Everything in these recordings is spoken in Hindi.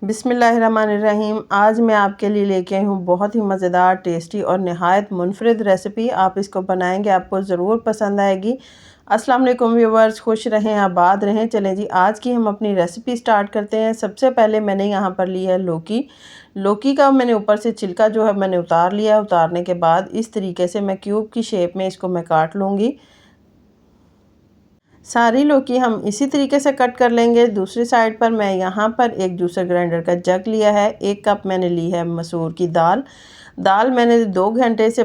बिस्मिल्लाहिर्रहमानिर्रहीम। आज मैं आपके लिए लेके आई हूँ बहुत ही मज़ेदार, टेस्टी और नहायत मुनफरिद रेसिपी। आप इसको बनाएंगे, आपको ज़रूर पसंद आएगी। अस्सलाम वालेकुम व्यूवर्स, खुश रहें, आबाद रहें। चलें जी, आज की हम अपनी रेसिपी स्टार्ट करते हैं। सबसे पहले मैंने यहाँ पर ली है लौकी। लौकी का मैंने ऊपर से छिलका जो है मैंने उतार लिया। उतारने के बाद इस तरीके से मैं क्यूब की शेप में इसको मैं काट लूँगी। सारी लौकी हम इसी तरीके से कट कर लेंगे। दूसरी साइड पर मैं यहाँ पर एक जूसर ग्राइंडर का जग लिया है। 1 कप मैंने ली है मसूर की दाल। दाल मैंने 2 घंटे से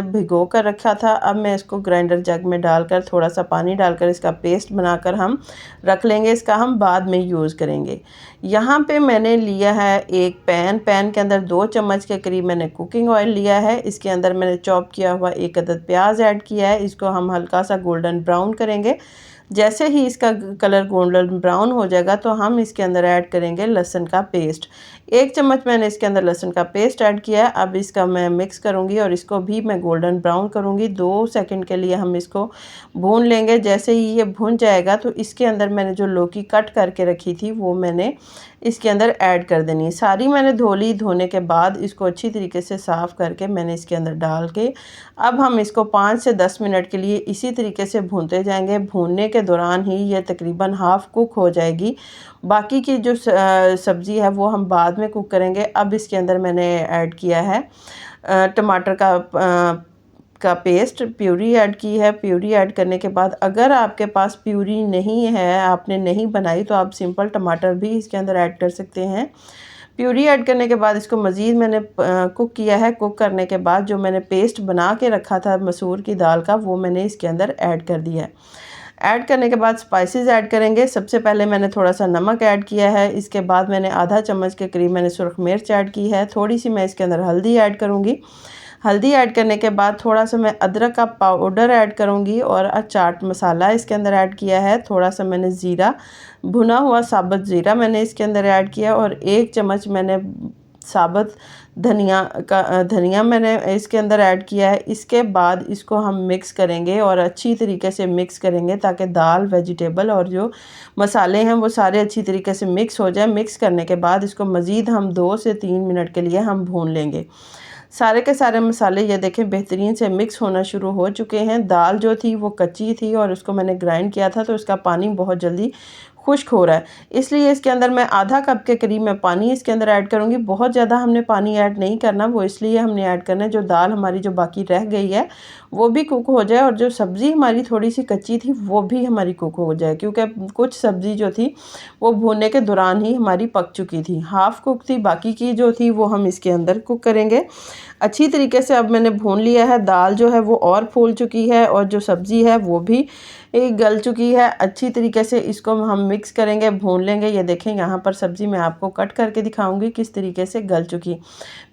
भिगो कर रखा था। अब मैं इसको ग्राइंडर जग में डालकर थोड़ा सा पानी डालकर इसका पेस्ट बनाकर हम रख लेंगे। इसका हम बाद में यूज़ करेंगे। यहाँ पे मैंने लिया है एक पैन के अंदर 2 चम्मच के करीब मैंने कुकिंग ऑयल लिया है। इसके अंदर मैंने चॉप किया हुआ 1 अदद प्याज ऐड किया है। इसको हम हल्का सा गोल्डन ब्राउन करेंगे। जैसे ही इसका कलर गोल्डन ब्राउन हो जाएगा तो हम इसके अंदर ऐड करेंगे लहसुन का पेस्ट। 1 चम्मच मैंने इसके अंदर लहसुन का पेस्ट ऐड किया है। अब इसका मैं मिक्स करूंगी और इसको भी मैं गोल्डन ब्राउन करूंगी। 2 सेकंड के लिए हम इसको भून लेंगे। जैसे ही ये भून जाएगा तो इसके अंदर मैंने जो लौकी कट करके रखी थी वो मैंने इसके अंदर ऐड कर देनी है। सारी मैंने धो ली। धोने के बाद इसको अच्छी तरीके से साफ़ करके मैंने इसके अंदर डाल के अब हम इसको 5 से 10 मिनट के लिए इसी तरीके से भूनते जाएंगे। भूनने के दौरान ही ये तकरीबन हाफ़ कुक हो जाएगी। बाकी की जो सब्ज़ी है वो हम बाद में कुक करेंगे। अब इसके अंदर मैंने ऐड किया है टमाटर का पेस्ट, प्यूरी ऐड की है। प्यूरी ऐड करने के बाद अगर आपके पास प्यूरी नहीं है, आपने नहीं बनाई, तो आप सिंपल टमाटर भी इसके अंदर ऐड कर सकते हैं। प्यूरी ऐड करने के बाद इसको मज़ीद मैंने कुक किया है। कुक करने के बाद जो मैंने पेस्ट बना के रखा था मसूर की दाल का वो मैंने इसके अंदर ऐड कर दिया है। ऐड करने के बाद स्पाइसेस ऐड करेंगे। सबसे पहले मैंने थोड़ा सा नमक ऐड किया है। इसके बाद मैंने आधा चम्मच के करीब मैंने सुरख मिर्च ऐड की है। थोड़ी सी मैं इसके अंदर हल्दी ऐड करूँगी। हल्दी ऐड करने के बाद थोड़ा सा मैं अदरक का पाउडर ऐड करूँगी और चाट मसाला इसके अंदर ऐड किया है। थोड़ा सा मैंने ज़ीरा, भुना हुआ साबुत ज़ीरा मैंने इसके अंदर ऐड किया और 1 चम्मच मैंने साबुत धनिया मैंने इसके अंदर ऐड किया है। इसके बाद इसको हम मिक्स करेंगे और अच्छी तरीके से मिक्स करेंगे ताकि दाल, वेजिटेबल और जो मसाले हैं वो सारे अच्छी तरीके से मिक्स हो जाए। मिक्स करने के बाद इसको मज़ीद हम 2 से 3 मिनट के लिए हम भून लेंगे। सारे के सारे मसाले ये देखें बेहतरीन से मिक्स होना शुरू हो चुके हैं। दाल जो थी वो कच्ची थी और उसको मैंने ग्राइंड किया था तो उसका पानी बहुत जल्दी खुश्क हो रहा है, इसलिए इसके अंदर मैं आधा कप के करीब मैं पानी इसके अंदर ऐड करूँगी। बहुत ज़्यादा हमने पानी ऐड नहीं करना, वो इसलिए हमने ऐड करना है जो दाल हमारी जो बाकी रह गई है वो भी कुक हो जाए और जो सब्ज़ी हमारी थोड़ी सी कच्ची थी वो भी हमारी कुक हो जाए, क्योंकि कुछ सब्ज़ी जो थी वो भूनने के दौरान ही हमारी पक चुकी थी, हाफ़ कुक थी। बाकी की जो थी वो हम इसके अंदर कुक करेंगे अच्छी तरीके से। अब मैंने भून लिया है। दाल जो है वो और फूल चुकी है और जो सब्ज़ी है वो भी गल चुकी है। अच्छी तरीके से इसको हम मिक्स करेंगे, भून लेंगे। ये देखें यहाँ पर सब्ज़ी मैं आपको कट करके दिखाऊंगी किस तरीके से गल चुकी,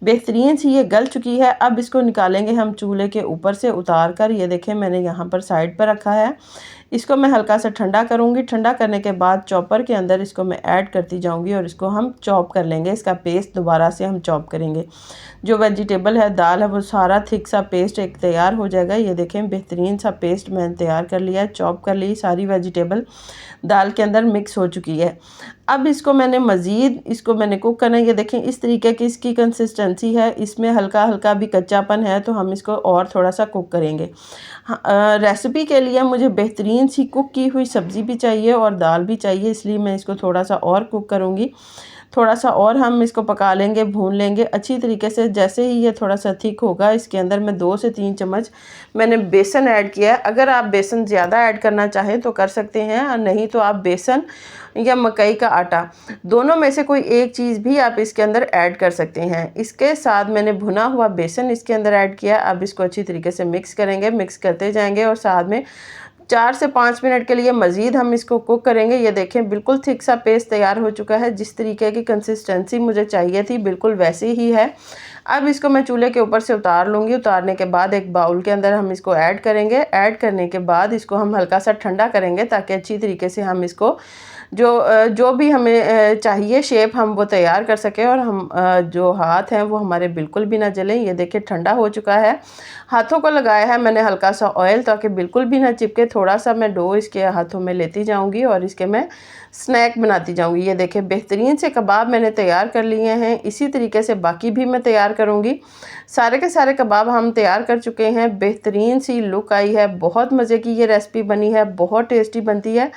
बेहतरीन सी ये गल चुकी है। अब इसको निकालेंगे हम चूल्हे के ऊपर से उतार कर। ये देखें मैंने यहाँ पर साइड पर रखा है। इसको मैं हल्का सा ठंडा करूँगी। ठंडा करने के बाद चॉपर के अंदर इसको मैं ऐड करती जाऊँगी और इसको हम चॉप कर लेंगे। इसका पेस्ट दोबारा से हम चॉप करेंगे। जो वेजिटेबल है, दाल है, वो सारा थिक सा पेस्ट एक तैयार हो जाएगा। ये देखें बेहतरीन सा पेस्ट मैंने तैयार कर लिया है। चॉप कर ली, सारी वेजिटेबल दाल के अंदर मिक्स हो चुकी है। अब इसको मैंने कुक करना है। ये देखें इस तरीके की इसकी कंसिस्टेंसी है। इसमें हल्का हल्का भी कच्चापन है तो हम इसको और थोड़ा सा कुक करेंगे। रेसिपी के लिए मुझे बेहतरीन सी कुक की हुई सब्ज़ी भी चाहिए और दाल भी चाहिए, इसलिए मैं इसको थोड़ा सा और कुक करूँगी। थोड़ा सा और हम इसको पका लेंगे, भून लेंगे अच्छी तरीके से। जैसे ही ये थोड़ा सा थिक होगा इसके अंदर मैं 2 से 3 चम्मच मैंने बेसन ऐड किया है। अगर आप बेसन ज़्यादा ऐड करना चाहें तो कर सकते हैं, और नहीं तो आप बेसन या मकई का आटा दोनों में से कोई एक चीज़ भी आप इसके अंदर ऐड कर सकते हैं। इसके साथ मैंने भुना हुआ बेसन इसके अंदर ऐड किया। अब इसको अच्छी तरीके से मिक्स करेंगे, मिक्स करते जाएंगे और साथ में 4 से 5 मिनट के लिए मज़ीद हम इसको कुक करेंगे। ये देखें बिल्कुल थिक सा पेस्ट तैयार हो चुका है। जिस तरीके की कंसिस्टेंसी मुझे चाहिए थी बिल्कुल वैसे ही है। अब इसको मैं चूल्हे के ऊपर से उतार लूँगी। उतारने के बाद एक बाउल के अंदर हम इसको ऐड करेंगे। ऐड करने के बाद इसको हम हल्का सा ठंडा करेंगे ताकि अच्छी तरीके से हम इसको जो भी हमें चाहिए शेप हम वो तैयार कर सकें और हम जो हाथ हैं वो हमारे बिल्कुल भी ना जलें। ये देखिए ठंडा हो चुका है। हाथों को लगाया है मैंने हल्का सा ऑयल ताकि बिल्कुल भी ना चिपके। थोड़ा सा मैं डो इसके हाथों में लेती जाऊंगी और इसके मैं स्नैक बनाती जाऊंगी। ये देखिए बेहतरीन से कबाब मैंने तैयार कर लिए हैं। इसी तरीके से बाकी भी मैं तैयार करूंगी। सारे के सारे कबाब हम तैयार कर चुके हैं। बेहतरीन सी लुक आई है। बहुत मज़े की ये रेसिपी बनी है, बहुत टेस्टी बनती है।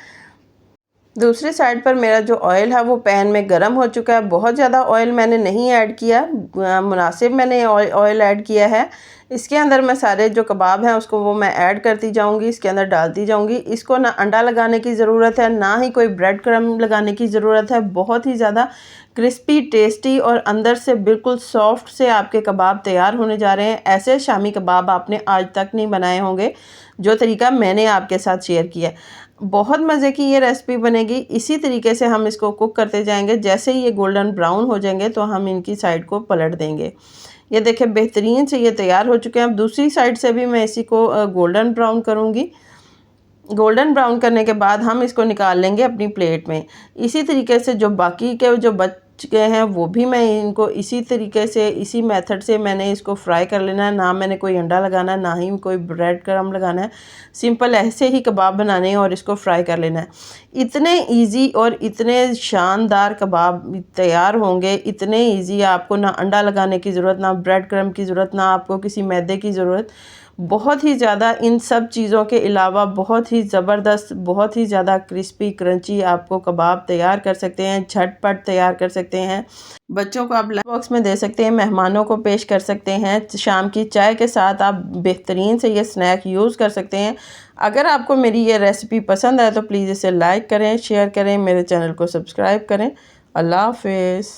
दूसरी साइड पर मेरा जो ऑयल है वो पैन में गर्म हो चुका है। बहुत ज़्यादा ऑयल मैंने नहीं ऐड किया, मुनासिब मैंने ऑयल ऐड किया है। इसके अंदर मैं सारे जो कबाब हैं उसको वो मैं ऐड करती जाऊंगी, इसके अंदर डालती जाऊंगी। इसको ना अंडा लगाने की ज़रूरत है, ना ही कोई ब्रेड क्रम्ब लगाने की ज़रूरत है। बहुत ही ज़्यादा क्रिस्पी, टेस्टी और अंदर से बिल्कुल सॉफ्ट से आपके कबाब तैयार होने जा रहे हैं। ऐसे शामी कबाब आपने आज तक नहीं बनाए होंगे जो तरीका मैंने आपके साथ शेयर किया। बहुत मज़े की ये रेसिपी बनेगी। इसी तरीके से हम इसको कुक करते जाएंगे। जैसे ही ये गोल्डन ब्राउन हो जाएंगे तो हम इनकी साइड को पलट देंगे। ये देखिए बेहतरीन से ये तैयार हो चुके हैं। अब दूसरी साइड से भी मैं इसी को गोल्डन ब्राउन करूँगी। गोल्डन ब्राउन करने के बाद हम इसको निकाल लेंगे अपनी प्लेट में। इसी तरीके से जो बाकी के जो बच गए हैं वो भी मैं इनको इसी तरीके से, इसी मेथड से मैंने इसको फ्राई कर लेना है। ना मैंने कोई अंडा लगाना है, ना ही कोई ब्रेड क्रम्ब लगाना है। सिंपल ऐसे ही कबाब बनाने हैं और इसको फ्राई कर लेना है। इतने इजी और इतने शानदार कबाब तैयार होंगे, इतने इजी। आपको ना अंडा लगाने की ज़रूरत, ना ब्रेड क्रम्ब की ज़रूरत, ना आपको किसी मैदे की ज़रूरत। बहुत ही ज़्यादा इन सब चीज़ों के अलावा बहुत ही ज़बरदस्त, बहुत ही ज़्यादा क्रिस्पी क्रंची आपको कबाब तैयार कर सकते हैं, झटपट तैयार कर सकते हैं। बच्चों को आप लंच बॉक्स में दे सकते हैं, मेहमानों को पेश कर सकते हैं। शाम की चाय के साथ आप बेहतरीन से ये स्नैक यूज़ कर सकते हैं। अगर आपको मेरी ये रेसिपी पसंद आए तो प्लीज़ इसे लाइक करें, शेयर करें, मेरे चैनल को सब्सक्राइब करें। अल्लाह हाफ़िज़।